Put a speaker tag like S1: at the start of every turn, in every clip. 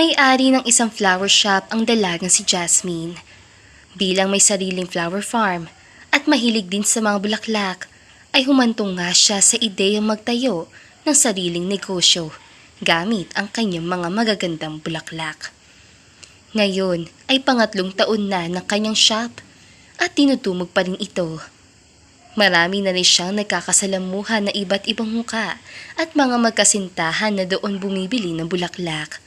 S1: May-ari ng isang flower shop ang dalagang si Jasmine. Bilang may sariling flower farm at mahilig din sa mga bulaklak, ay humantong nga siya sa ideyang magtayo ng sariling negosyo gamit ang kanyang mga magagandang bulaklak. Ngayon ay pangatlong taon na ng kanyang shop at tinutubog pa rin ito. Marami na rin siyang nagkakasalamuhan na iba't ibang muka at mga magkasintahan na doon bumibili ng bulaklak.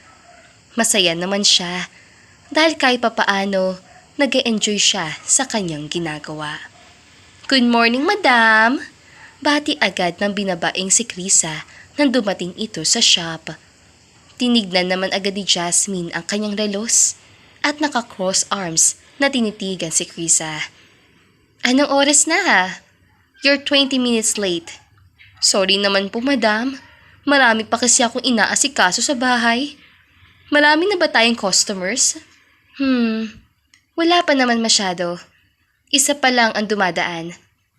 S1: Masaya naman siya dahil kahit papaano nag-e-enjoy siya sa kanyang ginagawa. Good morning, madam! Bati agad ng binabaeng si Krisa nang dumating ito sa shop. Tinignan naman agad ni Jasmine ang kanyang relos at naka-cross arms na tinitigan si Krisa. Anong oras na ha? You're 20 minutes late. Sorry naman po, madam. Marami pa kasi akong inaasikaso sa bahay. Marami na ba tayong customers? Wala pa naman masyado. Isa pa lang ang dumadaan.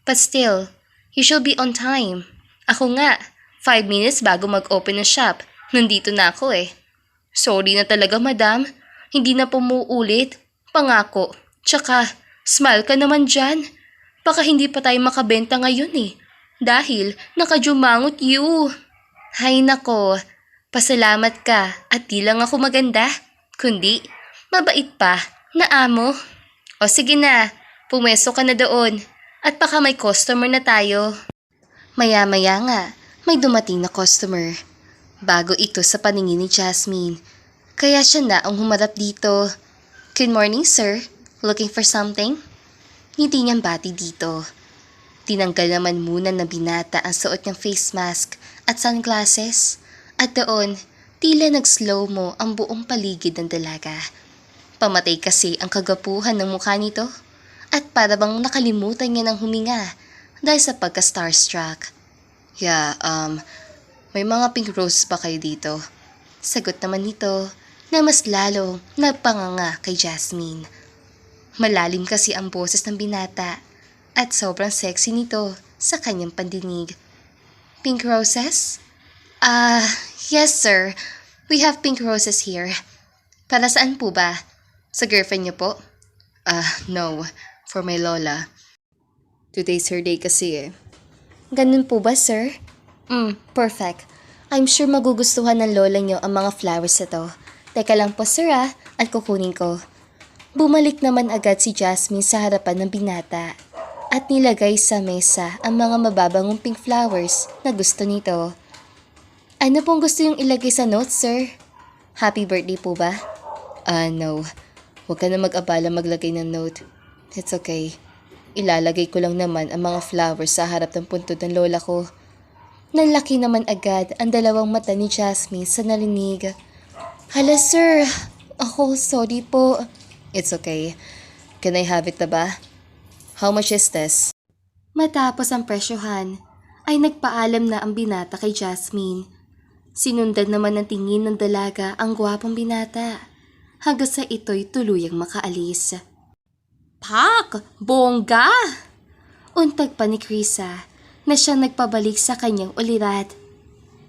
S1: But still, you should be on time. Ako nga, 5 minutes bago mag-open ng shop. Nandito na ako eh. Sorry na talaga, madam. Hindi na po muulit. Pangako. Tsaka, smile ka naman dyan. Baka hindi pa tayo makabenta ngayon eh. Dahil nakajumangot you. Hay nako, pasalamat ka at di lang ako maganda. Kundi, mabait pa na amo. O sige na, pumeso ka na doon. At baka may customer na tayo. Maya-maya nga, may dumating na customer. Bago ito sa paningin ni Jasmine. Kaya siya na ang humarap dito. Good morning, sir. Looking for something? Hindi niyang bati dito. Tinanggal naman muna ng binata ang suot niyang face mask at sunglasses. At doon, tila nag-slow-mo ang buong paligid ng dalaga. Pamatay kasi ang kagapuhan ng mukha nito. At para bang nakalimutan niya ng huminga dahil sa pagka-starstruck. Yeah, may mga pink roses ba kayo dito? Sagot naman nito na mas lalo nagpanganga kay Jasmine. Malalim kasi ang boses ng binata at sobrang sexy nito sa kanyang pandinig. Pink roses? Yes sir. We have pink roses here. Para saan po ba? Sa girlfriend niyo po? No. For my lola. Today's her day kasi eh. Ganun po ba sir? Perfect. I'm sure magugustuhan ng lola niyo ang mga flowers na to. Teka lang po sir at kukunin ko. Bumalik naman agad si Jasmine sa harapan ng binata at nilagay sa mesa ang mga mababangong pink flowers na gusto nito. Ano pong gusto yung ilagay sa note, sir? Happy birthday po ba? No. Huwag ka na mag-abala maglagay ng note. It's okay. Ilalagay ko lang naman ang mga flowers sa harap ng puntod ng lola ko. Nanlaki naman agad ang dalawang mata ni Jasmine sa narinig. Hala, sir. Ako, sorry po. It's okay. Can I have it na ba? How much is this? Matapos ang presyohan, ay nagpaalam na ang binata kay Jasmine. Sinundan naman ng tingin ng dalaga ang gwapong binata, hanggang sa ito'y tuluyang makaalis. Pak! Bongga! Untag pa ni Krisa na siyang nagpabalik sa kanyang ulirat.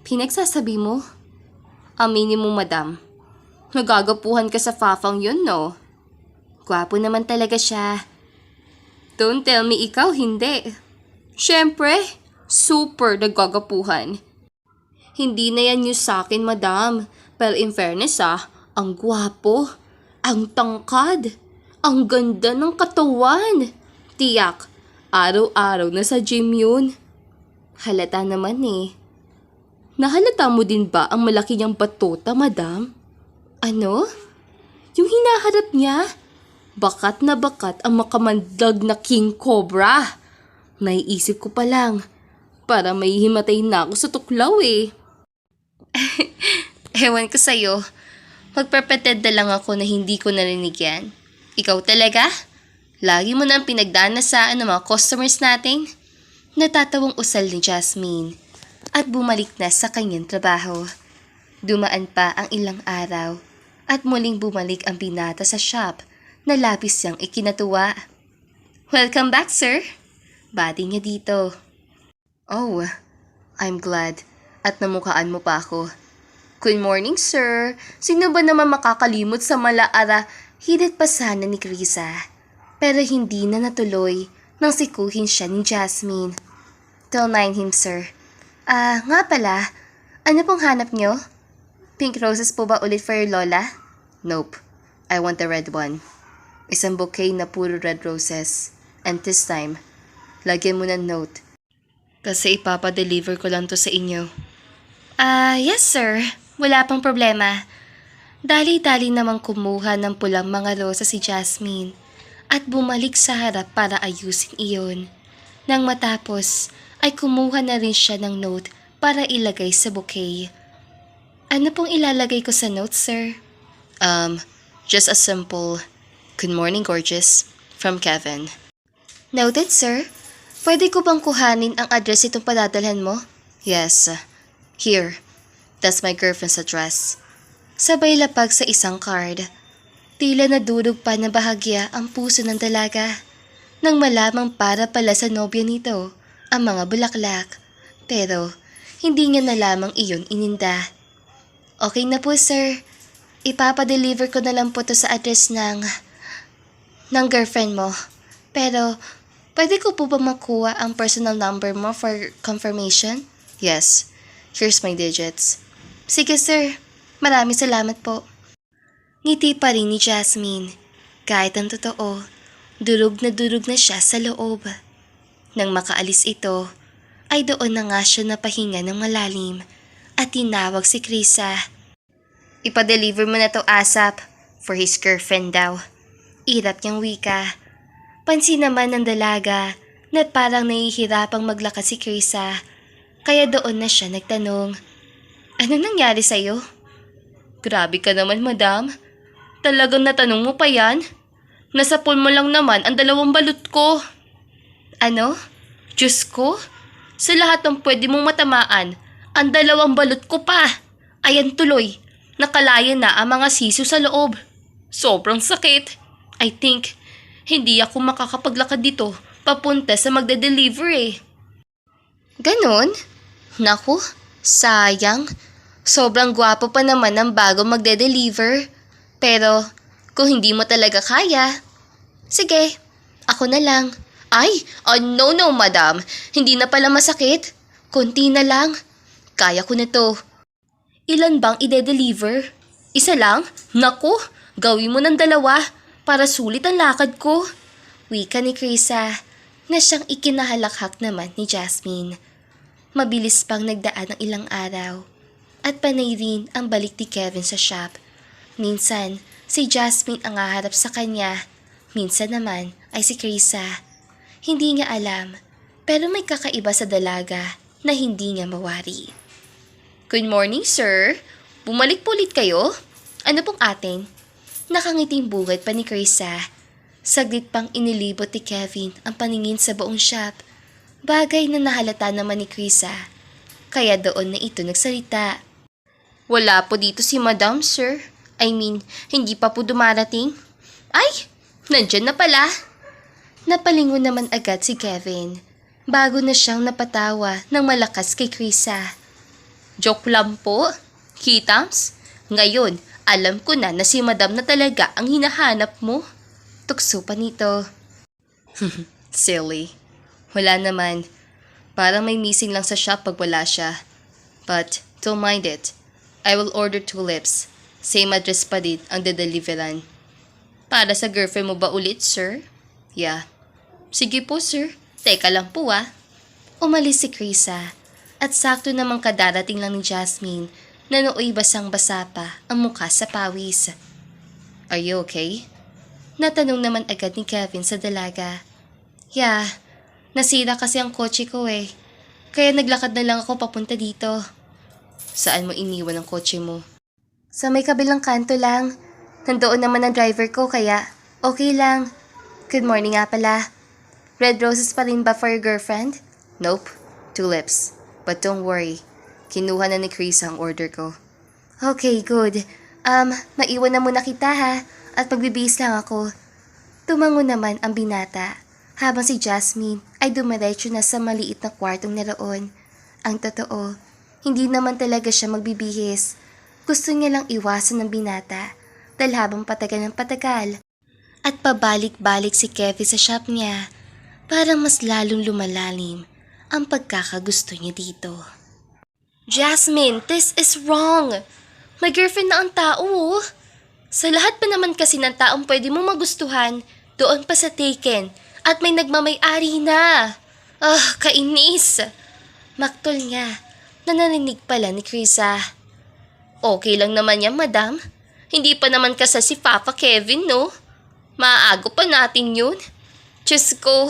S1: Pinagsasabi mo? Aminin mo, madam. Nagagapuhan ka sa fafang yun, no? Gwapo naman talaga siya. Don't tell me ikaw hindi. Siyempre, super nagagapuhan. Hindi na yan news sa akin, madam. Pero in fairness ang gwapo, ang tangkad, ang ganda ng katawan. Tiyak, araw-araw na sa gym yun. Halata naman eh. Nahalata mo din ba ang malaki niyang batota, madam? Ano? Yung hinaharap niya? Bakat na bakat ang makamandag na King Cobra. Naiisip ko pa lang, para may himatay na ako sa tuklaw eh. Ewan ko sa'yo, magpapretend na lang ako na hindi ko narinig yan. Ikaw talaga? Lagi mo na ang pinagdanasaan ng mga customers natin. Natatawang usal ni Jasmine at bumalik na sa kanyang trabaho. Dumaan pa ang ilang araw at muling bumalik ang binata sa shop na labis siyang ikinatuwa. Welcome back, sir. Bati niya dito. Oh, I'm glad at namukhaan mo pa ako. Good morning, sir. Sino ba naman makakalimot sa malaara? Hilit pa sana ni Krisa. Pero hindi na natuloy nang sikuhin siya ni Jasmine. Till 9 him, sir. Nga pala, ano pong hanap nyo? Pink roses po ba ulit for your lola? Nope. I want the red one. Isang bouquet na puro red roses. And this time, lagyan mo ng note. Kasi ipapadeliver ko lang to sa inyo. Yes sir. Wala pang problema. Dali-dali namang kumuha ng pulang mga rosas si Jasmine at bumalik sa harap para ayusin iyon. Nang matapos, ay kumuha na rin siya ng note para ilagay sa bouquet. Ano pong ilalagay ko sa note, sir? Just a simple, "Good morning, gorgeous," from Kevin. Noted, sir. Pwede ko bang kuhanin ang address itong padadalhan mo? Yes. Here. That's my girlfriend's address. Sabay lapag sa isang card. Tila nadurog pa na bahagya ang puso ng dalaga. Nang malamang para pala sa nobya nito ang mga bulaklak. Pero hindi niya na lamang iyon ininda. Okay na po, sir. Ipapadeliver ko na lang po to sa address ng girlfriend mo. Pero pwede ko po ba makuha ang personal number mo for confirmation? Yes. Here's my digits. Sige, sir. Maraming salamat po. Ngiti pa rin ni Jasmine. Kahit ang totoo, durog na siya sa loob. Nang makaalis ito, ay doon na nga siya napahinga ng malalim at tinawag si Krisa. Ipa-deliver mo na to ASAP for his girlfriend daw. Irap niyang wika. Pansin naman ng dalaga na parang nahihirapang maglakad si Krisa. Kaya doon na siya nagtanong, "Ano nangyari sa'yo?" "Grabe ka naman, madam. Talagang natanong mo pa yan? Nasa pool mo lang naman ang 2 balot ko." "Ano? Diyos ko? Sa lahat ng pwede mong matamaan, ang 2 balot ko pa. Ayan tuloy, nakalaya na ang mga siso sa loob. Sobrang sakit. I think, hindi ako makakapaglakad dito papunta sa magde-deliver eh." "Ganon? Naku, sayang. Sobrang gwapo pa naman ng bago magde-deliver. Pero, kung hindi mo talaga kaya, sige, ako na lang." "Ay, no, madam. Hindi na pala masakit. Konti na lang. Kaya ko na to." "Ilan bang ide-deliver? Isa lang? Naku, gawin mo ng 2 para sulit ang lakad ko." Wika ni Krisa na siyang ikinahalakhak naman ni Jasmine. Mabilis pang nagdaan ng ilang araw at panay rin ang balik ni Kevin sa shop. Minsan, si Jasmine ang haharap sa kanya. Minsan naman ay si Krisa. Hindi niya alam, pero may kakaiba sa dalaga na hindi niya mawari. "Good morning, sir. Bumalik po ulit kayo? Ano pong atin?" Nakangiting bugad pa ni Krisa. Saglit pang inilibot ni Kevin ang paningin sa buong shop. Bagay na nahalata naman ni Krisa. Kaya doon na ito nagsalita. "Wala po dito si madam, sir. I mean, hindi pa po dumarating." "Ay, nandyan na pala." Napalingon naman agad si Kevin. Bago na siyang napatawa ng malakas kay Krisa. "Joke lang po. Kitams? Ngayon, alam ko na si madam na talaga ang hinahanap mo." Tukso pa nito. "Silly. Wala naman. Parang may missing lang sa shop pag wala siya. But, don't mind it. I will order tulips. Same address pa din ang dedeliveran." "Para sa girlfriend mo ba ulit, sir?" "Yeah." "Sige po, sir. Teka lang po ah." Umalis si Krisa at sakto namang kadarating lang ni Jasmine na nooy basang-basa pa ang mukha sa pawis. "Are you okay?" Natanong naman agad ni Kevin sa dalaga. "Yeah, nasira kasi ang kotse ko eh. Kaya naglakad na lang ako papunta dito." "Saan mo iniwan ang kotse mo?" "Sa may kabilang kanto lang. Nandoon naman ang driver ko kaya okay lang. Good morning nga pala. Red roses pa rin ba for your girlfriend?" "Nope, tulips. But don't worry, kinuha na ni Chris ang order ko." "Okay, good. Maiwan na muna kita ha, at pagbibihis lang ako." Tumango naman ang binata, habang si Jasmine ay dumiretso na sa maliit na kwartong naroon. Ang totoo, hindi naman talaga siya magbibihis. Gusto niya lang iwasan ng binata dahil habang patagal ng patagal at pabalik-balik si Kevin sa shop niya, parang mas lalong lumalalim ang pagkakagusto niya dito. Jasmine, this is wrong. May girlfriend na ang tao, oh. Sa lahat pa naman kasi ng taong pwede mo magustuhan, doon pa sa Taken at may nagmamay-ari na. Kainis. Maktol nga na narinig pala ni Krisa. Okay lang naman yan, madam. Hindi pa naman kasal si Papa Kevin, no? Maago pa natin yun. Diyos ko,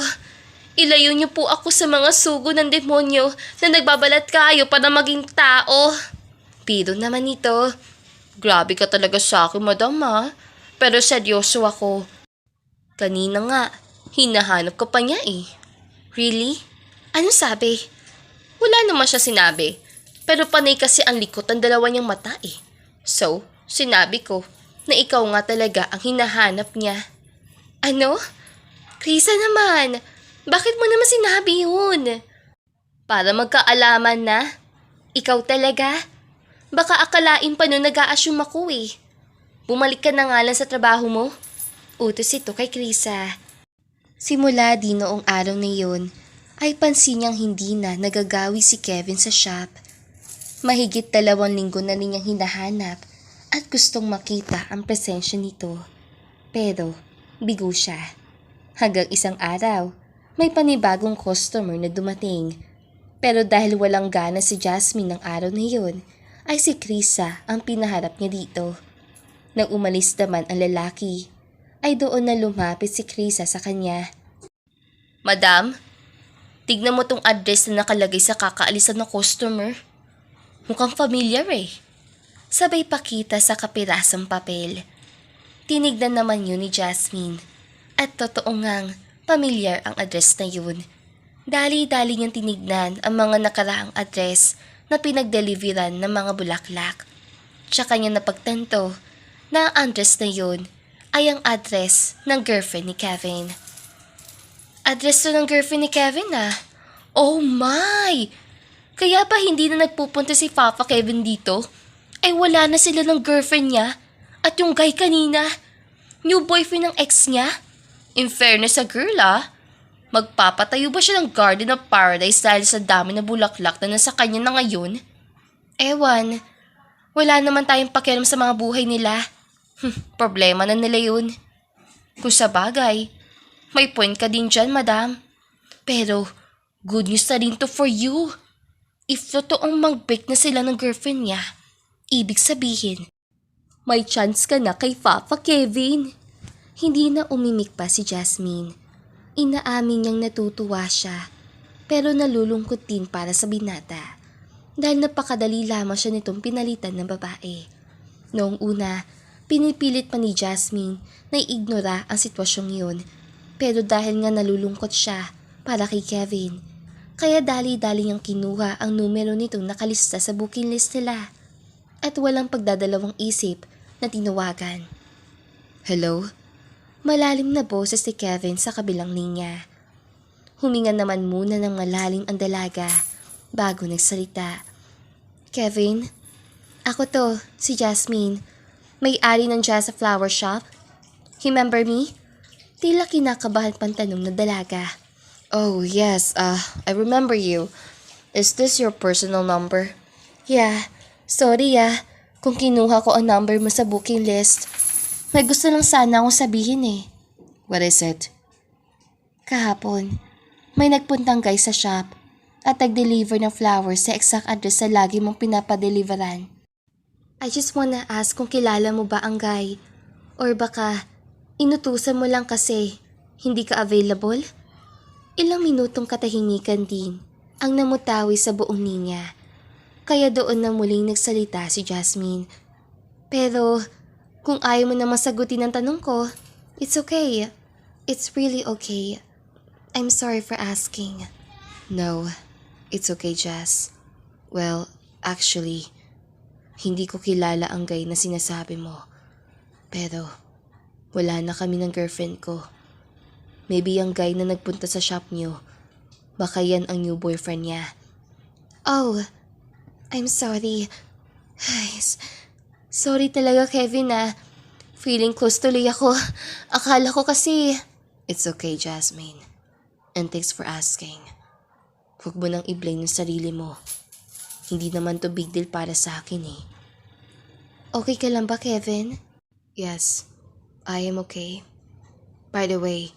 S1: ilayo niyo po ako sa mga sugo ng demonyo na nagbabalat kayo para maging tao. Pero naman ito, grabe ka talaga sa akin, madam ha. Pero seryoso ako. Kanina nga, hinahanap ko pa niya eh. Really? Ano sabi? Wala naman siya sinabi. Pero panay kasi ang likot ang dalawa niyang mata eh. So, sinabi ko na ikaw nga talaga ang hinahanap niya. Ano? Krisa naman, bakit mo naman sinabi yun? Para magkaalaman na. Ikaw talaga? Baka akalain pa nun nag-a-assume ako eh. Bumalik ka na nga lang sa trabaho mo. Utos ito kay Krisa. Simula din noong araw na yun, ay pansin niyang hindi na nagagawi si Kevin sa shop. Mahigit 2 linggo na rin niyang hinahanap at gustong makita ang presensya nito. Pero bigo siya. Hanggang isang araw, may panibagong customer na dumating. Pero dahil walang gana si Jasmine ng araw na yun, ay si Krisa ang pinaharap niya dito. Nang umalis naman ang lalaki, ay doon na lumapit si Krisa sa kanya. Madam, tignan mo tong address na nakalagay sa kakaalisan ng customer. Mukhang familiar eh. Sabay pakita sa kapirasang papel. Tinignan naman yun ni Jasmine. At totoo ngang pamilyar ang address na yun. Dali-dali niyang tinignan ang mga nakaraang address na pinagdeliveran ng mga bulaklak. Tsaka niya napagtanto na ang address na yun ay ang address ng girlfriend ni Kevin. Address to ng girlfriend ni Kevin ah. Oh my! Kaya ba hindi na nagpupunta si Papa Kevin dito? Ay wala na sila ng girlfriend niya. At yung guy kanina, new boyfriend ng ex niya. In fairness sa girl ah, magpapatayo ba siya ng Garden of Paradise dahil sa dami na bulaklak na nasa kanya na ngayon? Ewan, wala naman tayong pakialam sa mga buhay nila. Problema na nila yun. Kung sa bagay, may point ka din dyan, madam. Pero, good news na rin to for you. If totoong mag-break na sila ng girlfriend niya, ibig sabihin, may chance ka na kay Papa Kevin. Hindi na umimik pa si Jasmine. Inaamin niyang natutuwa siya, pero nalulungkot din para sa binata. Dahil napakadali lamang siya nitong pinalitan ng babae. Noong una, pinipilit pa ni Jasmine na ignora ang sitwasyong yun. Pero dahil nga nalulungkot siya para kay Kevin, kaya dali-dali niyang kinuha ang numero nitong nakalista sa booking list nila. At walang pagdadalawang isip na tinawagan. Hello? Malalim na boses si Kevin sa kabilang linya. Huminga naman muna ng malalim ang dalaga bago nagsalita. Kevin? Ako to, si Jasmine. May-ari ng Jazz Flower Shop. Remember me? Tila kinakabahan pang tanong na dalaga. Oh yes, I remember you. Is this your personal number? Yeah, sorry kung kinuha ko ang number mo sa booking list. May gusto lang sana akong sabihin eh. What is it? Kahapon, may nagpuntang guy sa shop at nag-deliver ng flowers sa exact address sa lagi mong pinapadeliveran. I just wanna ask kung kilala mo ba ang guy or baka inutusan mo lang kasi hindi ka available? Ilang minutong katahimikan din ang namutawi sa buong linya. Kaya doon na muling nagsalita si Jasmine. Pero kung ayaw mo na masagutin ang tanong ko, it's okay. It's really okay. I'm sorry for asking. No, it's okay, Jazz. Well, actually, hindi ko kilala ang guy na sinasabi mo. Pero wala na kami ng girlfriend ko. Maybe ang guy na nagpunta sa shop niyo, baka yan ang new boyfriend niya. Oh, I'm sorry. Sorry talaga, Kevin, Feeling close tuloy ako. Akala ko kasi... It's okay, Jasmine. And thanks for asking. Huwag mo nang i-blame yung sarili mo. Hindi naman to big deal para sa akin eh. Okay ka lang ba, Kevin? Yes, I am okay. By the way,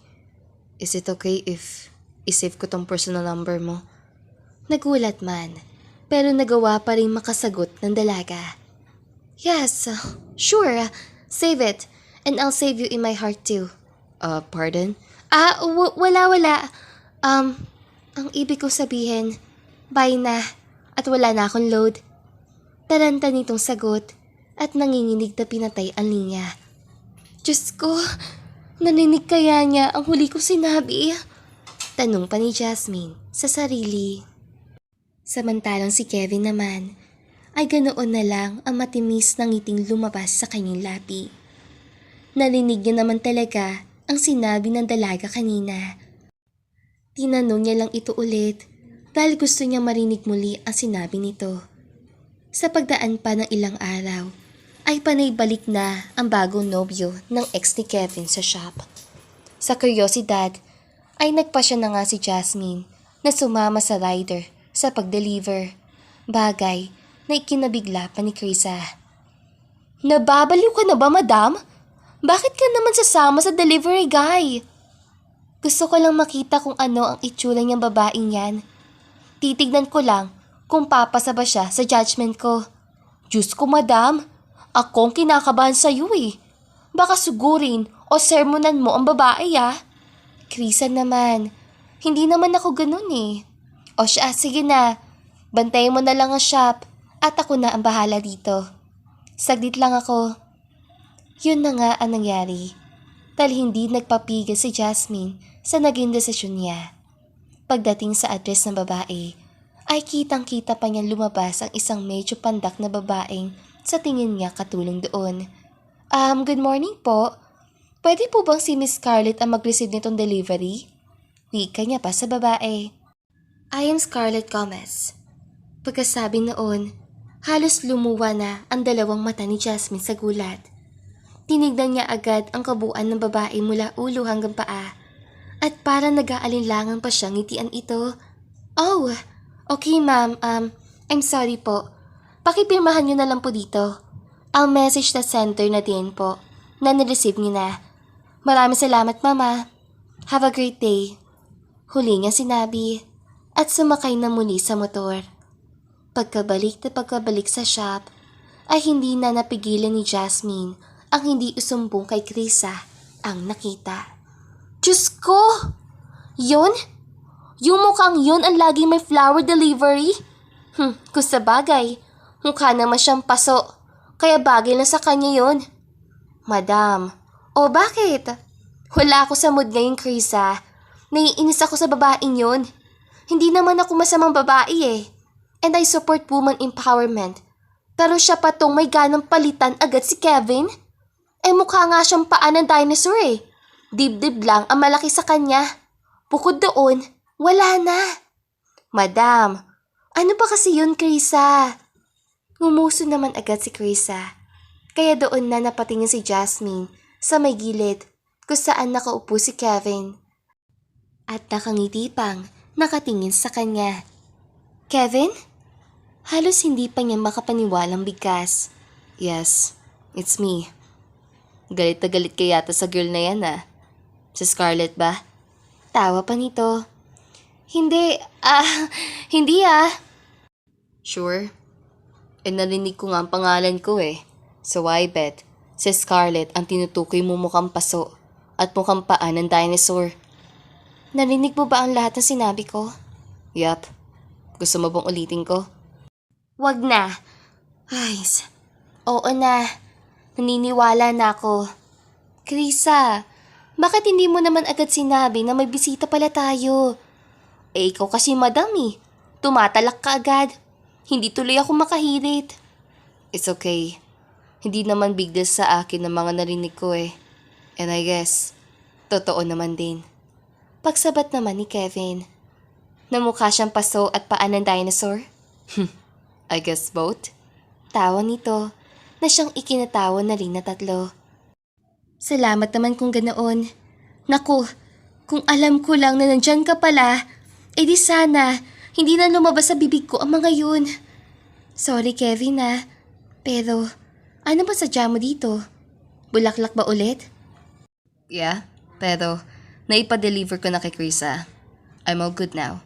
S1: is it okay if isave ko tong personal number mo? Nagulat man, pero nagawa pa rin makasagot ng dalaga. Yes, sure. Save it. And I'll save you in my heart too. Pardon? Wala. Ang ibig ko sabihin, bye na at wala na akong load. Taranta nitong sagot at nanginginig na pinatay ang linya. Diyos ko, narinig kaya niya ang huli ko sinabi? Tanong pa ni Jasmine sa sarili. Samantalang si Kevin naman ay ganoon na lang ang matimis na ngiting lumabas sa kanyang labi. Narinig niya naman talaga ang sinabi ng dalaga kanina. Tinanong niya lang ito ulit dahil gusto niya marinig muli ang sinabi nito. Sa pagdaan pa ng ilang araw, ay panay balik na ang bagong nobyo ng ex ni Kevin sa shop. Sa kuryosidad, ay nagpasya na nga si Jasmine na sumama sa rider sa pag-deliver, bagay na ikinabigla pa ni Krisa. Nababaliw ka na ba, madam? Bakit ka naman sasama sa delivery guy? Gusto ko lang makita kung ano ang itsura niyang babaeng yan. Titignan ko lang kung papasa ba siya sa judgment ko. Diyos ko, madam. Ako ang kinakabahan sa'yo eh. Baka sugurin o sermonan mo ang babae Krisa naman. Hindi naman ako ganun eh. O siya, sige na. Bantayin mo na lang ang shop at ako na ang bahala dito. Saglit lang ako. Yun na nga ang nangyari. Dahil hindi nagpapigil si Jasmine sa naging desisyon niya. Pagdating sa address ng babae, ay kitang-kita pa niyang lumabas ang isang medyo pandak na babaeng sa tingin niya katulong doon. Good morning po. Pwede po bang si Miss Scarlett ang mag-receive nitong delivery? Wika niya pa sa babae. I am Scarlett Gomez. Pagkasabi noon, halos lumuwa na ang dalawang mata ni Jasmine sa gulat. Tinignan niya agad ang kabuuan ng babae mula ulo hanggang paa at para nag-aalinlangan pa siyang ngitian ito. Oh, okay ma'am, I'm sorry po. Pakipirmahan niyo na lang po dito. Ang message na center na din po na nireceive niyo na. Maraming salamat mama. Have a great day. Huli niya sinabi at sumakay na muli sa motor. Pagkabalik sa shop ay hindi na napigilan ni Jasmine ang hindi usumbong kay Krisa ang nakita. Diyos ko! Yun? Yung mukhang yun ang laging may flower delivery? Kung sa bagay, mukha naman siyang paso, kaya bagay lang sa kanya yun. Madam, bakit? Wala ako sa mood ngayon, Krisa. Naiinis ako sa babaeng yun. Hindi naman ako masamang babae eh. And I support woman empowerment. Pero siya pa tong may ganang palitan agad si Kevin? Mukha nga siyang paa ng dinosaur eh. Dibdib lang ang malaki sa kanya. Bukod doon, wala na. Madam, ano ba kasi yun, Krisa? Ngumuso naman agad si Krisa. Kaya doon na napatingin si Jasmine sa may gilid kung saan nakaupo si Kevin. At nakangiti pang nakatingin sa kanya. Kevin? Halos hindi pa niya makapaniwalang bigkas. Yes, it's me. Galit na galit ka yata sa girl na yan Si Scarlett ba? Tawa pa nito. Hindi Sure? Narinig ko nga ang pangalan ko eh. So I bet, si Scarlett ang tinutukoy mo mukhang paso at mukhang paa ng dinosaur. Narinig mo ba ang lahat ng sinabi ko? Yup. Gusto mo bang ulitin ko? Wag na. Ay, oo na. Naniniwala na ako. Krisa, bakit hindi mo naman agad sinabi na may bisita pala tayo? Ikaw kasi madam eh. Tumatalak ka agad. Hindi tuloy ako makahirit. It's okay. Hindi naman big deal sa akin ang mga narinig ko eh. And I guess, totoo naman din. Pagsabat naman ni Kevin. Namukha siyang paso at paa ng dinosaur? I guess both. Tawa nito. na siyang ikinatawa na rin na tatlo. Salamat naman kung ganoon. Naku, kung alam ko lang na nandyan ka pala, di sana hindi na lumabas sa bibig ko ang mga yun. Sorry Kevin pero ano ba sadya mo dito? Bulaklak ba ulit? Yeah, pero naipa-deliver ko na kay Krisa. I'm all good now.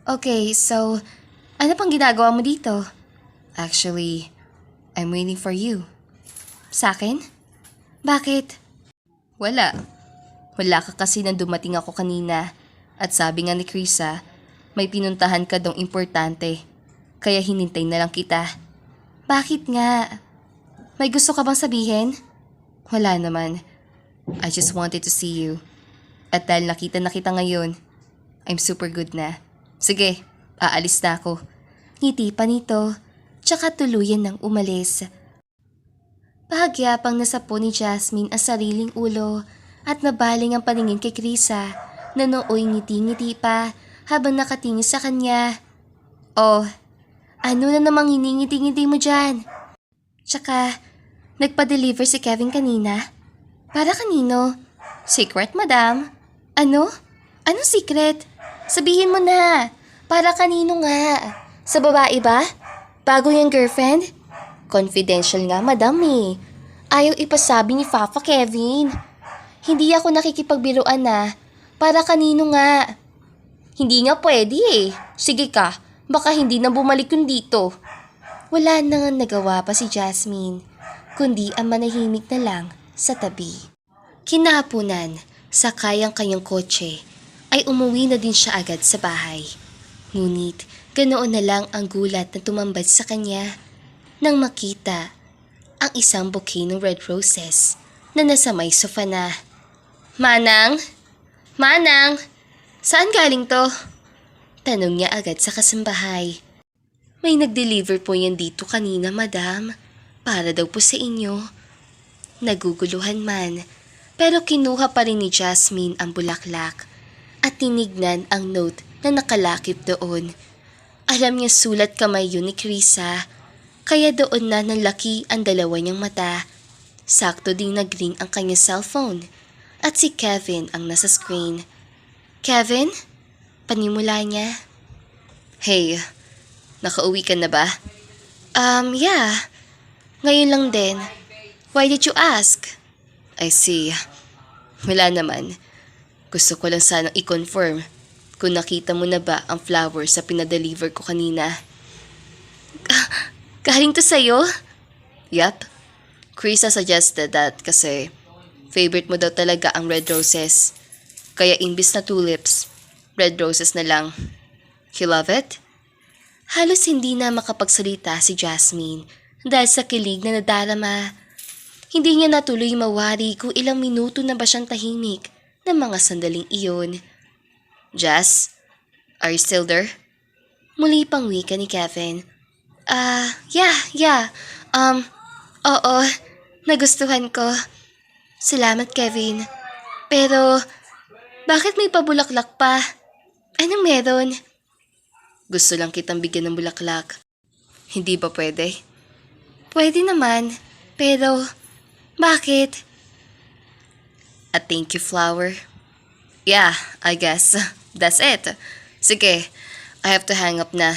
S1: Okay, so ano pang ginagawa mo dito? Actually, I'm waiting for you. Sa akin? Bakit? Wala. Wala ka kasi nang dumating ako kanina. At sabi nga ni Krisa, may pinuntahan ka dong importante. Kaya hinintay na lang kita. Bakit nga? May gusto ka bang sabihin? Wala naman. I just wanted to see you. At dahil nakita na kita ngayon, I'm super good na. Sige, aalis na ako. Ngiti pa nito, tsaka tuluyan ng umalis. Pahagyapang nasapo ni Jasmine ang sariling ulo at nabaling ang paningin kay Krisa na nooy ngiti-ngiti pa habang nakatingin sa kanya. Oh, ano na namang hiningiti-ngiti mo dyan? Tsaka, nagpa-deliver si Kevin kanina? Para kanino? Secret, madam? Ano? Anong secret? Sabihin mo na. Para kanino nga? Sa babae ba? Bago yung girlfriend? Confidential nga, madam Ayaw ipasabi ni Papa Kevin. Hindi ako nakikipagbiruan Para kanino nga? Hindi nga pwede Sige ka, baka hindi na bumalik yun dito. Wala na nga nagawa pa si Jasmine, kundi ang manahimik na lang sa tabi. Kinahaponan, sakay ang kanyang kotse, ay umuwi na din siya agad sa bahay. Ngunit ganoon na lang ang gulat na tumambad sa kanya nang makita ang isang bouquet ng red roses na nasa may sofa na. Manang? Manang? Saan galing to? Tanong niya agad sa kasambahay. May nag-deliver po yan dito kanina, madam. Para daw po sa inyo. Naguguluhan man, pero kinuha pa rin ni Jasmine ang bulaklak at tinignan ang note na nakalakip doon. Alam niya sulat kamay yun ni Krisa, kaya doon na nanlaki ang dalawa niyang mata. Sakto ding nag-ring ang kanyang cellphone at si Kevin ang nasa screen. Kevin? Panimula niya. Hey, nakauwi ka na ba? Yeah. Ngayon lang din. Why did you ask? I see. Wala naman. Gusto ko lang sanang i-confirm kung nakita mo na ba ang flowers sa pinadeliver ko kanina. Galing to sa'yo? Yup. Krisa suggested that kasi favorite mo daw talaga ang red roses. Kaya imbis na tulips, red roses na lang. You love it? Halos hindi na makapagsalita si Jasmine dahil sa kilig na nadarama. Hindi niya natuloy mawari kung ilang minuto na ba siyang tahimik ng mga sandaling iyon. Jas, are you still there? Muli pang wika ni Kevin. Yeah. Oo, nagustuhan ko. Salamat, Kevin. Pero, bakit may pabulaklak pa? Anong meron? Gusto lang kitang bigyan ng bulaklak. Hindi ba pwede? Pwede naman, pero bakit? A thank you flower? Yeah, I guess. That's it. Sige, I have to hang up na.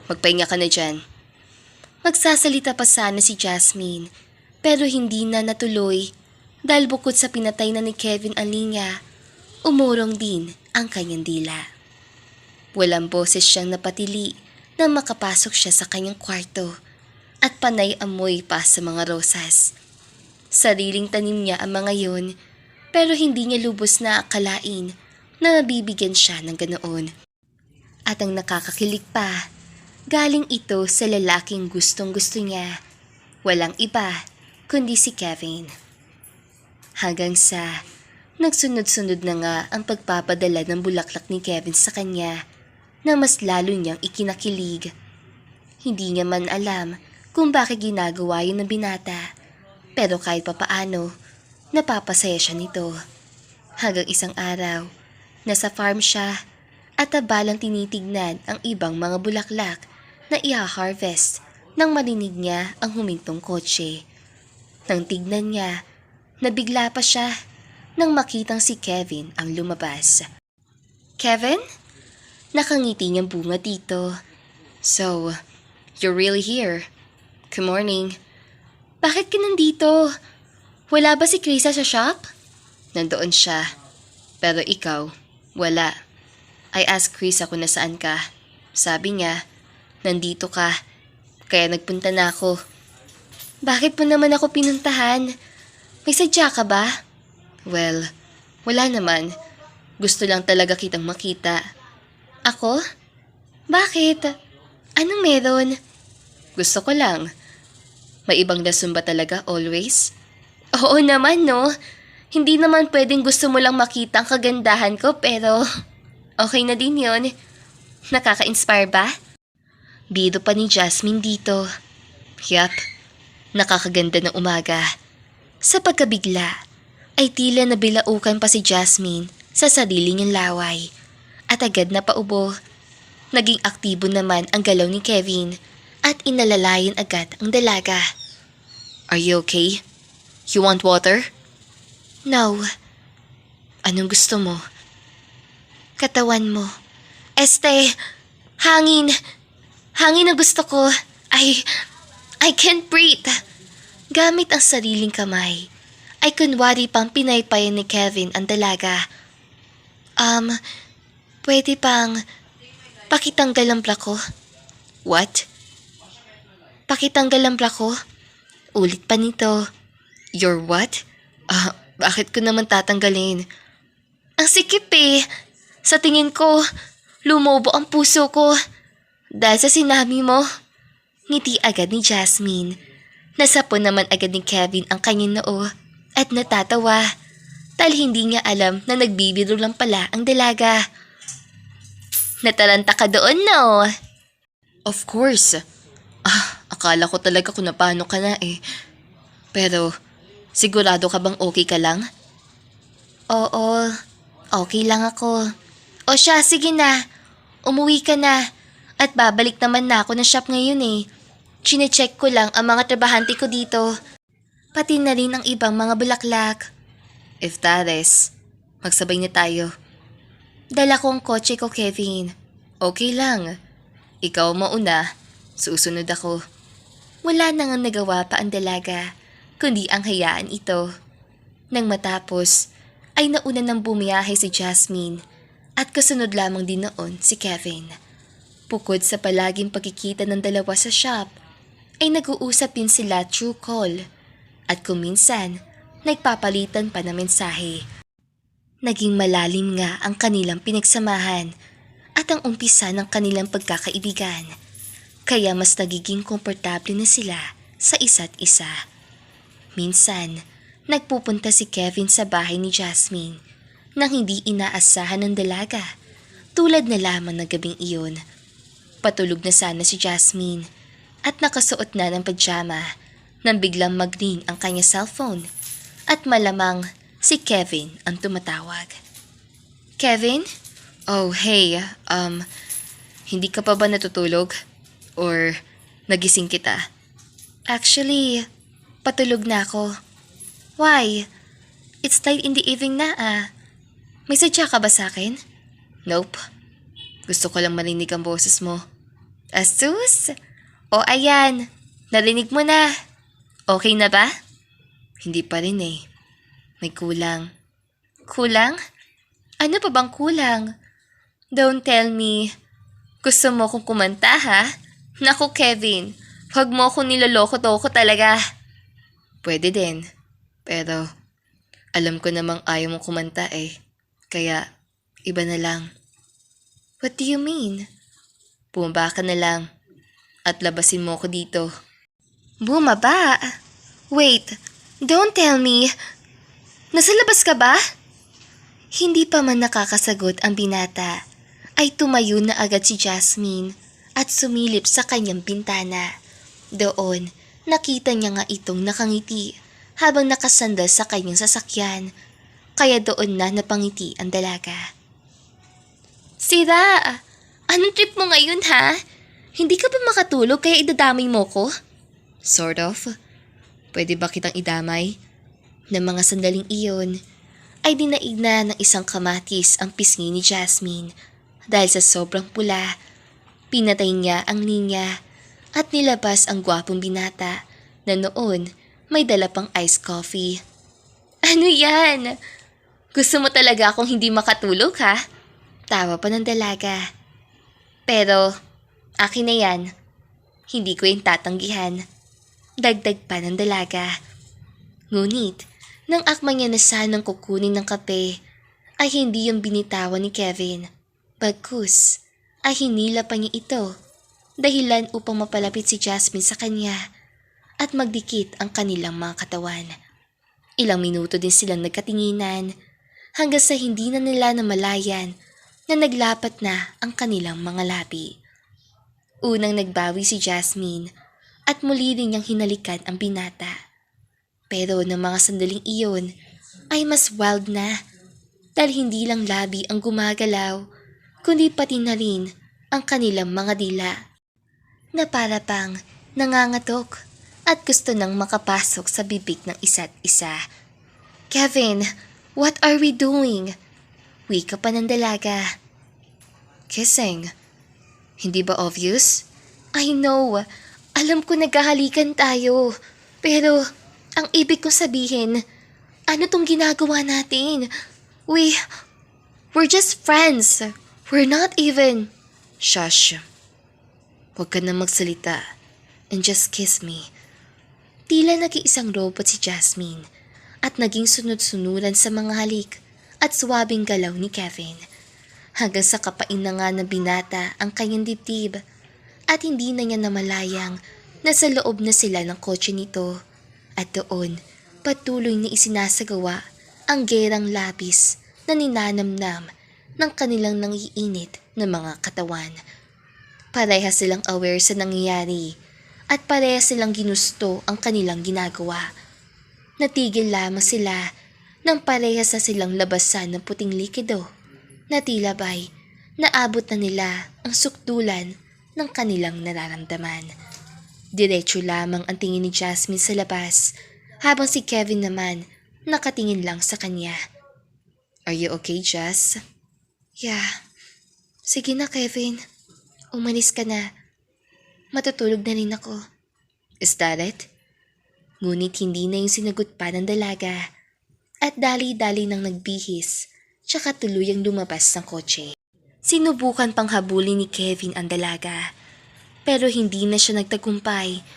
S1: Magpahinga ka na dyan. Magsasalita pa sana si Jasmine, pero hindi na natuloy dahil bukod sa pinatay na ni Kevin ang linya, umurong din ang kanyang dila. Walang boses siyang napatili na makapasok siya sa kanyang kwarto at panay amoy pa sa mga rosas. Sariling tanim niya ang mga yun, pero hindi niya lubos na akalain na mabibigyan siya ng ganoon. At ang nakakakilig pa, galing ito sa lalaking gustong-gusto niya. Walang iba kundi si Kevin. Hanggang sa nagsunod-sunod na nga ang pagpapadala ng bulaklak ni Kevin sa kanya na mas lalo niyang ikinakilig. Hindi niya man alam kung bakit ginagawa yun ng binata, pero kahit papaano, napapasaya siya nito. Hanggang isang araw, nasa farm siya at abalang tinitignan ang ibang mga bulaklak na i-harvest nang marinig niya ang humintong kotse. Nang tignan niya, nabigla pa siya nang makitang si Kevin ang lumabas. Kevin? Nakangiti niyang bunga dito. So, you're really here. Good morning. Bakit ka nandito? Wala ba si Krisa sa shop? Nandoon siya. Pero ikaw, wala. I asked Krisa kung nasaan ka. Sabi niya, nandito ka. Kaya nagpunta na ako. Bakit mo naman ako pinuntahan? May sadya ka ba? Well, wala naman. Gusto lang talaga kitang makita. Ako? Bakit? Anong meron? Gusto ko lang. May ibang rason ba talaga always? Oo naman, no? Hindi naman pwedeng gusto mo lang makita ang kagandahan ko, pero okay na din yon. Nakaka-inspire ba? Biro pa ni Jasmine dito. Yup, nakakaganda ng umaga. Sa pagkabigla, ay tila nabilaukan pa si Jasmine sa sarili niyang laway. At agad na paubo. Naging aktibo naman ang galaw ni Kevin at inalalayan agad ang dalaga. Are you okay? You want water? No. Anong gusto mo? Katawan mo. Hangin. Hangin ang gusto ko. I can't breathe. Gamit ang sariling kamay, ay kunwari pang pinaypayan ni Kevin ang dalaga. Pwede pang pakitanggal ang bra ko. What? Pakitanggal ang bra ko? Ulit pa nito. Your what? Bakit ko naman tatanggalin? Ang sikip eh. Sa tingin ko, lumobo ang puso ko. Dahil sa sinabi mo. Ngiti agad ni Jasmine. Nasapon naman agad ni Kevin ang kanyang noo at natatawa. Dahil hindi niya alam na nagbibiro lang pala ang dalaga. Nataranta ka doon, no? Of course. Akala ko talaga kung napano ka na eh. Pero, sigurado ka bang okay ka lang? Oo, okay lang ako. O siya, sige na. Umuwi ka na. At babalik naman na ako ng shop ngayon eh. Chine-check ko lang ang mga trabahante ko dito. Pati na rin ang ibang mga bulaklak. If that is, magsabay na tayo. Dala ko ang kotse ko, Kevin. Okay lang. Ikaw mauna, susunod ako. Wala nang nagawa pa ang dalaga, kundi ang hayaan ito. Nang matapos, ay nauna nang bumiyahe si Jasmine at kasunod lamang din noon si Kevin. Bukod sa palaging pagkikita ng dalawa sa shop, ay nag-uusap din sila through call at kuminsan, nagpapalitan pa ng mensahe. Naging malalim nga ang kanilang pinagsamahan at ang umpisa ng kanilang pagkakaibigan. Kaya mas nagiging komportable na sila sa isa't isa. Minsan, nagpupunta si Kevin sa bahay ni Jasmine nang hindi inaasahan ng dalaga. Tulad na lamang ng gabing iyon. Patulog na sana si Jasmine at nakasuot na ng pajama nang biglang mag-ring ang kanya cellphone at malamang si Kevin ang tumatawag. Kevin? Oh, hey. Hindi ka pa ba natutulog? Or nagising kita? Actually, patulog na ako. Why? It's late in the evening na May sadya ka ba sa akin? Nope. Gusto ko lang marinig ang boses mo. Asus? O ayan, narinig mo na. Okay na ba? Hindi pa rin eh. May kulang. Kulang? Ano pa bang kulang? Don't tell me. Gusto mo kong kumanta ha? Naku Kevin, huwag mo akong niloloko-toko talaga. Pwede din. Pero alam ko namang ayaw mong kumanta eh. Kaya iba na lang. What do you mean? Bumaba ka na lang at labasin mo ko dito. Bumaba? Wait, don't tell me. Nasa labas ka ba? Hindi pa man nakakasagot ang binata, ay tumayo na agad si Jasmine at sumilip sa kanyang bintana. Doon, nakita niya nga itong nakangiti habang nakasandal sa kanyang sasakyan. Kaya doon na napangiti ang dalaga. Sira! Anong trip mo ngayon ha? Hindi ka ba makatulog kaya idadamay mo ko? Sort of. Pwede ba kitang idamay? Ng mga sandaling iyon, ay dinaig na ng isang kamatis ang pisngi ni Jasmine dahil sa sobrang pula. Pinatay niya ang linya at nilabas ang gwapong binata na noon may dala pang iced coffee. Ano yan? Gusto mo talaga akong hindi makatulog ha? Tawa pa ng dalaga. Pero akin na yan. Hindi ko yung tatanggihan. Dagdag pa ng dalaga. Ngunit, nang akma niya na sanang kukunin ng kape, ay hindi yung binitawan ni Kevin. Bagkus, ay hinila pa niya ito. Dahilan upang mapalapit si Jasmine sa kanya at magdikit ang kanilang mga katawan. Ilang minuto din silang nagkatinginan hanggang sa hindi na nila namalayan na naglapat na ang kanilang mga labi. Unang nagbawi si Jasmine at muli rin niyang hinalikan ang binata. Pero ng mga sandaling iyon ay mas wild na dahil hindi lang labi ang gumagalaw kundi pati na rin ang kanilang mga dila na para pang nangangatok at gusto nang makapasok sa bibig ng isa't isa. Kevin, what are we doing? Wika pa ng dalaga. Kissing. Hindi ba obvious? I know. Alam ko naghahalikan tayo. Pero ang ibig kong sabihin, ano tong ginagawa natin? We're just friends. We're not even... Shush. Huwag ka na magsalita. And just kiss me. Tila nag-iisang robot si Jasmine at naging sunod-sunuran sa mga halik at suwabing galaw ni Kevin. Hanggang sa kapain na nga na binata ang kanyang dibdib at hindi na niya namalayang nasa loob na sila ng kotse nito. At doon, patuloy na isinasagawa ang gerang labis na ninanamnam ng kanilang nangiinit na mga katawan. Parehas silang aware sa nangyayari at parehas silang ginusto ang kanilang ginagawa. Natigil lamang sila nang parehas na silang labasan ng puting likido na tila ba'y naabot na nila ang sukdulan ng kanilang nararamdaman. Diretso lamang ang tingin ni Jasmine sa labas habang si Kevin naman nakatingin lang sa kanya. Are you okay, Jess? Yeah. Sige na, Kevin. Umalis ka na. Matutulog na rin ako. Is that it? Ngunit hindi na yung sinagot pa ng dalaga at dali-dali nang nagbihis tsaka tuluyang lumabas ng kotse. Sinubukan pang habulin ni Kevin ang dalaga pero hindi na siya nagtagumpay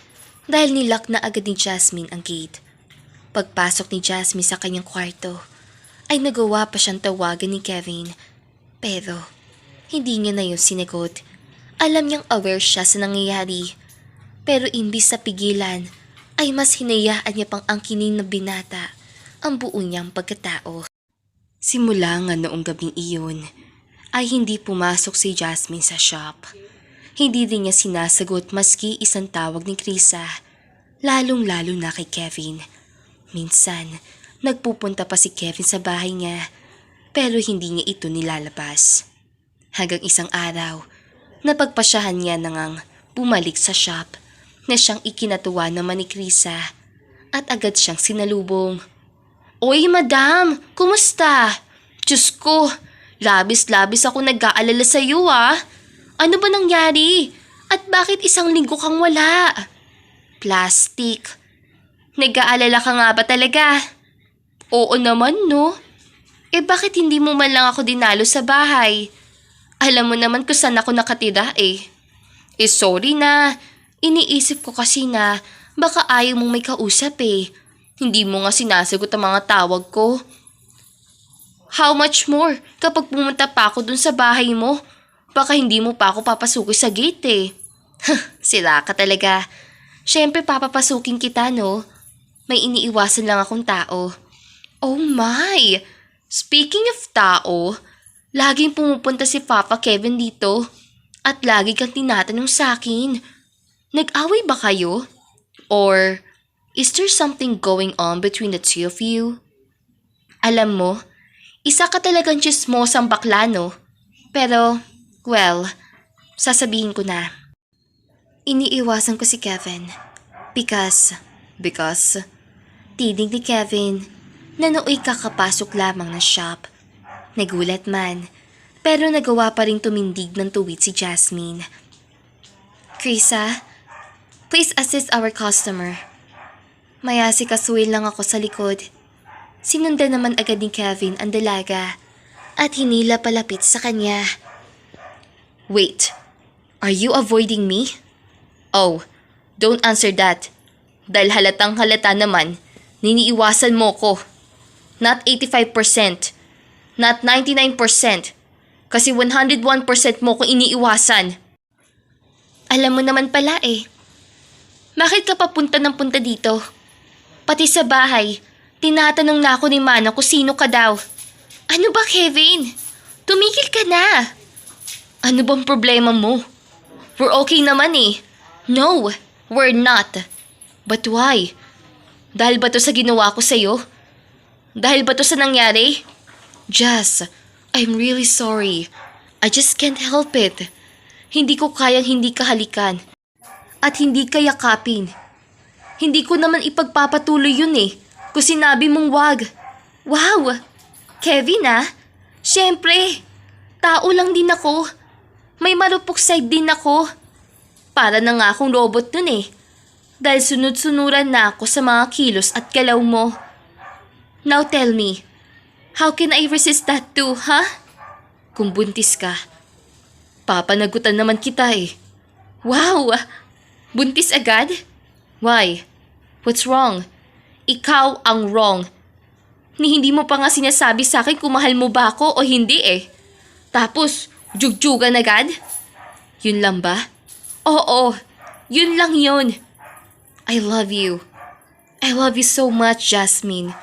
S1: dahil nilock na agad ni Jasmine ang gate. Pagpasok ni Jasmine sa kanyang kwarto ay nagawa pa siyang tawagan ni Kevin pero hindi niya na yun sinagot. Alam niyang aware siya sa nangyayari pero imbis sa pigilan ay mas hinayaan niya pang angkinin na binata ang buo niyang pagkatao. Simula nga noong gabing iyon ay hindi pumasok si Jasmine sa shop. Hindi din niya sinasagot maski isang tawag ni Krisa, lalong-lalo na kay Kevin. Minsan, nagpupunta pa si Kevin sa bahay niya pero hindi niya ito nilalabas. Hanggang isang araw, napagpasyahan niya nang bumalik sa shop na siyang ikinatuwa naman ni Krisa at agad siyang sinalubong. Oy, madam! Kumusta? Diyos ko, labis-labis ako nag-aalala sa iyo Ano ba nangyari? At bakit isang linggo kang wala? Plastic. Nag-aalala ka nga ba talaga? Oo naman, no? Bakit hindi mo man lang ako dinalo sa bahay? Alam mo naman kung saan ako nakatira sorry na. Iniisip ko kasi na baka ayaw mong may kausap Hindi mo nga sinasagot ang mga tawag ko. How much more kapag pumunta pa ako dun sa bahay mo? Baka hindi mo pa ako papasukin sa gate Sira ka talaga. Siyempre papapasukin kita, no? May iniiwasan lang akong tao. Oh my! Speaking of tao, laging pumupunta si Papa Kevin dito at lagi kang tinatanong sa akin. Nag-away ba kayo? Or is there something going on between the two of you? Alam mo, isa ka talagang chismosang bakla, no? Pero, well, sasabihin ko na. Iniiwasan ko si Kevin. Because, tinig ni Kevin na nooy kakapasok lamang ng shop. Nagulat man, pero nagawa pa rin tumindig ng tuwid si Jasmine. Krisa, please assist our customer. May asikasuhin lang ako sa likod. Sinundan naman agad ni Kevin ang dalaga at hinila palapit sa kanya. Wait, are you avoiding me? Oh, don't answer that. Dahil halatang halata naman, niniiwasan mo ko. Not 85%, not 99%, kasi 101% mo ko iniiwasan. Alam mo naman pala eh. Bakit ka papunta ng punta dito? Pati sa bahay, tinatanong na ako ni Mana kung sino ka daw. Ano ba, Kevin? Tumigil ka na. Ano bang problema mo? We're okay naman eh. No, we're not. But why? Dahil ba to sa ginawa ko sa'yo? Dahil ba to sa nangyari? Jess, I'm really sorry. I just can't help it. Hindi ko kayang hindi ka halikan. At hindi ka yakapin. Hindi ko naman ipagpapatuloy yun eh. Kung sinabi mong wag. Wow! Kevin ah, syempre, tao lang din ako. May marupok side din ako. Para na nga akong robot nun eh. Dahil sunod-sunuran na ako sa mga kilos at galaw mo. Now tell me, how can I resist that too, ha? Kung buntis ka, papanagutan naman kita eh. Wow! Buntis agad? Why? What's wrong? Ikaw ang wrong. Hindi mo pa nga sinasabi sa akin kung mahal mo ba ako o hindi eh. Tapos, jugjugan agad? Yun lang ba? Oo, yun lang yun. I love you. I love you so much, Jasmine.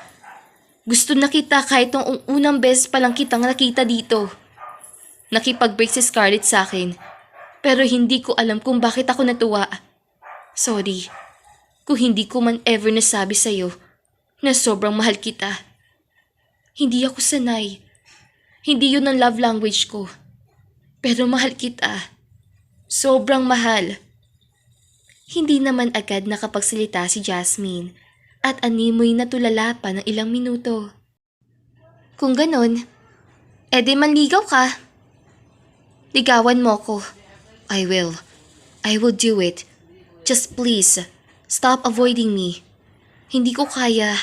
S1: Gusto na kita kahit nung unang beses pa lang kitang nakita dito. Nakipag-break si Scarlett sa akin, pero hindi ko alam kung bakit ako natuwa. Sorry, kung hindi ko man ever nasabi sa'yo na sobrang mahal kita. Hindi ako sanay. Hindi yun ang love language ko. Pero mahal kita. Sobrang mahal. Hindi naman agad nakapagsalita si Jasmine at animoy natulala pa ng ilang minuto. Kung ganon, edi manligaw ka. Ligawan mo ko. I will. I will do it. Just please, stop avoiding me. Hindi ko kaya.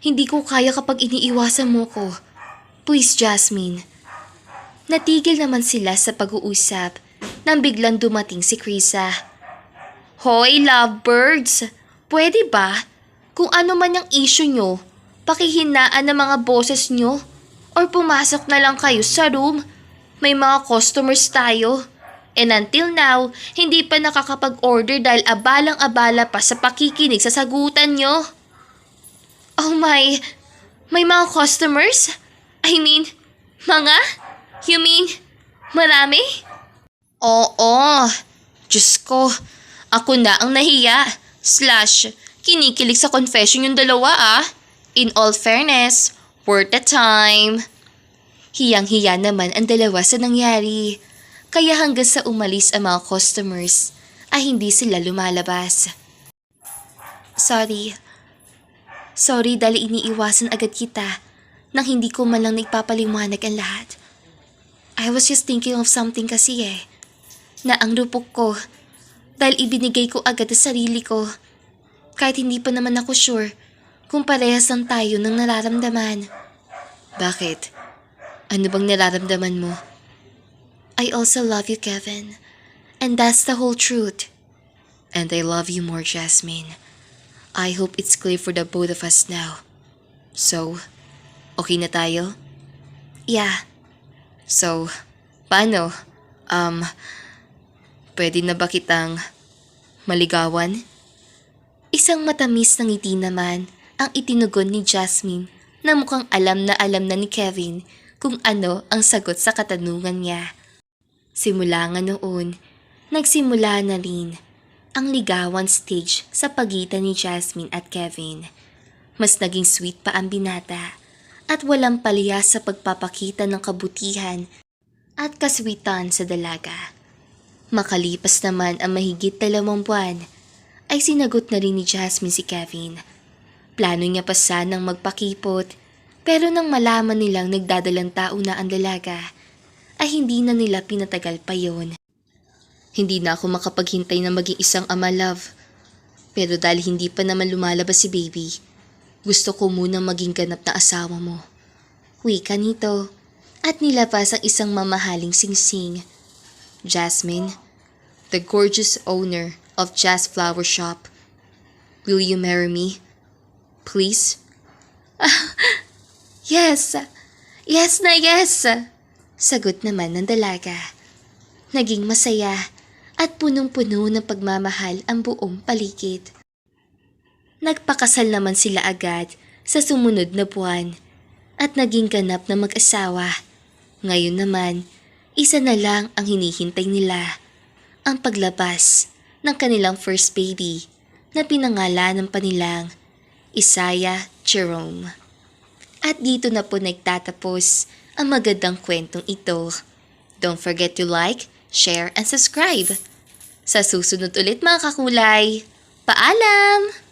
S1: Hindi ko kaya kapag iniiwasan mo ko. Please, Jasmine. Natigil naman sila sa pag-uusap nang biglang dumating si Krisa. Hoy, lovebirds! Pwede ba? Kung ano man yung issue nyo, pakihinaan ng mga boses nyo or pumasok na lang kayo sa room. May mga customers tayo. And until now, hindi pa nakakapag-order dahil abalang-abala pa sa pakikinig sa sagutan nyo. Oh my, may mga customers? I mean, mga? You mean, marami? Oo, Diyos ko, ako na ang nahiya. / kinikilig sa confession yung dalawa ah. In all fairness, worth the time. Hiyang-hiya naman ang dalawa sa nangyari. Kaya hanggang sa umalis ang mga customers, ay hindi sila lumalabas. Sorry. Sorry dahil iniiwasan agad kita nang hindi ko man lang nagpapaliwanag ang lahat. I was just thinking of something kasi eh. Na ang rupok ko dahil ibinigay ko agad sa sarili ko. Kahit hindi pa naman ako sure kung parehas lang tayo ng nararamdaman. Bakit? Ano bang nararamdaman mo? I also love you, Kevin. And that's the whole truth. And I love you more, Jasmine. I hope it's clear for the both of us now. So, okay na tayo? Yeah. So, paano? Pwede na ba kitang maligawan? Isang matamis na ngiti naman ang itinugon ni Jasmine na mukhang alam na ni Kevin kung ano ang sagot sa katanungan niya. Simula nga noon, nagsimula na rin ang ligawan stage sa pagitan ni Jasmine at Kevin. Mas naging sweet pa ang binata at walang palihas sa pagpapakita ng kabutihan at kaswitan sa dalaga. Makalipas naman ang mahigit 2 buwan, ay sinagot na rin ni Jasmine si Kevin. Plano niya pa sanang magpakipot, pero nang malaman nilang nagdadalang tao na ang dalaga, ay hindi na nila pinatagal pa yon. Hindi na ako makapaghintay na maging isang ama, love. Pero dahil hindi pa naman lumalabas si baby, gusto ko munang maging ganap na asawa mo. Wika nito, at nilabas ang isang mamahaling singsing. Jasmine, the gorgeous owner of Jazz Flower Shop. Will you marry me? Please? Yes! Yes na yes! Sagot naman ng dalaga. Naging masaya at punong-puno ng pagmamahal ang buong paligid. Nagpakasal naman sila agad sa sumunod na buwan at naging ganap na mag-asawa. Ngayon naman, isa na lang ang hinihintay nila, ang paglabas ng kanilang first baby na pinangalanan pa nilang Isaiah Jerome. At dito na po nagtatapos ang magandang kwentong ito. Don't forget to like, share, and subscribe. Sa susunod ulit mga kakulay, paalam!